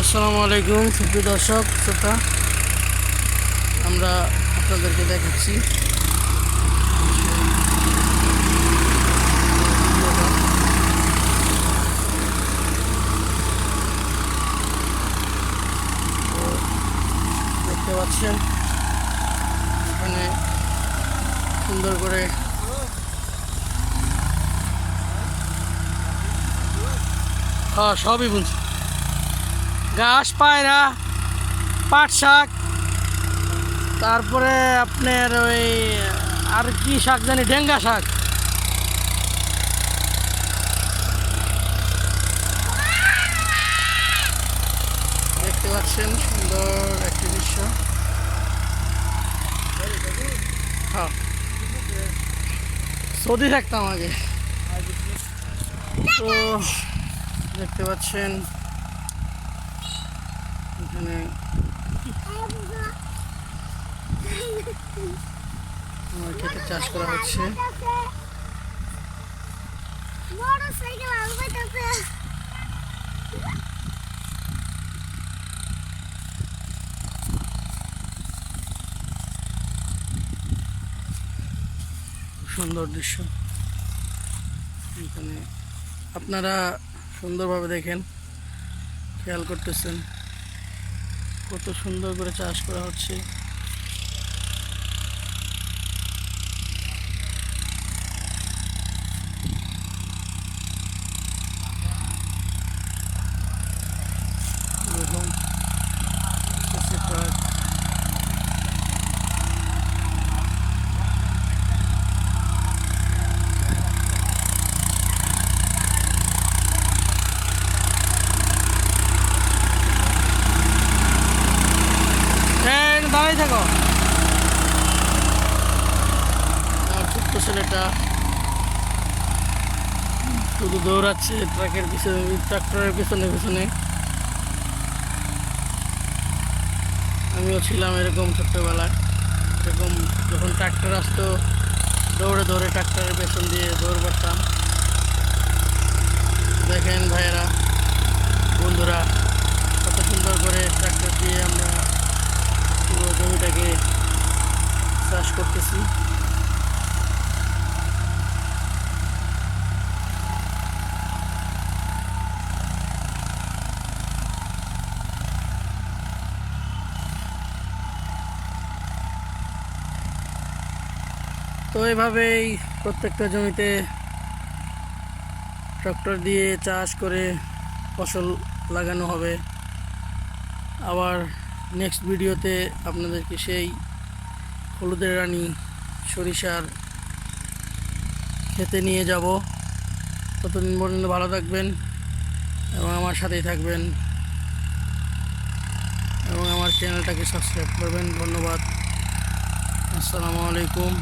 আসসালামু আলাইকুম সুপ্রিয় দর্শক শ্রোতা, আমরা আপনাদেরকে দেখাচ্ছি দেখতে পাচ্ছেন এখানে সুন্দর করে সবই বুনছে, ঘাস, পায়রা, পাট শাক, তারপরে আপনার ওই আর কি শাক জানি, ডেঙ্গা শাক। দেখতে পাচ্ছেন সুন্দর একটি দৃশ্য। হ্যাঁ, সৌদি থাকতাম আগে। তো দেখতে পাচ্ছেন এখানে ক্ষেতে চাষ করা হচ্ছে। সুন্দর দৃশ্য, এখানে আপনারা সুন্দরভাবে দেখেন, খেয়াল করতেছেন কত সুন্দর করে চাষ করা হচ্ছে। দেখুন দাঁড়াই থাকো। ছোট্ট ছেলেটা শুধু দৌড়াচ্ছে ট্রাক্টরের পিছনে পিছনে। আমিও ছিলাম এরকম ছোট্টবেলায়, এরকম যখন ট্রাক্টর আসতো দৌড়ে দৌড়ে ট্রাক্টরের পেছন দিয়ে দৌড় পারতাম। দেখেন ভাইয়েরা, বন্ধুরা, কত সুন্দর করে ট্রাক্টর দিয়ে আমরা পুরো জমিটাকে চাষ করতেছি। তো এভাবেই প্রত্যেকটা জমিতে ট্রাক্টর দিয়ে চাষ করে ফসল লাগানো হবে। আবার নেক্সট ভিডিওতে আপনাদেরকে সেই হলুদের রানী সরিষার খেতে নিয়ে যাব। ততদিন পর্যন্ত ভালো থাকবেন এবং আমার সাথেই থাকবেন এবং আমার চ্যানেলটাকে সাবস্ক্রাইব করবেন। ধন্যবাদ। আসসালামু আলাইকুম।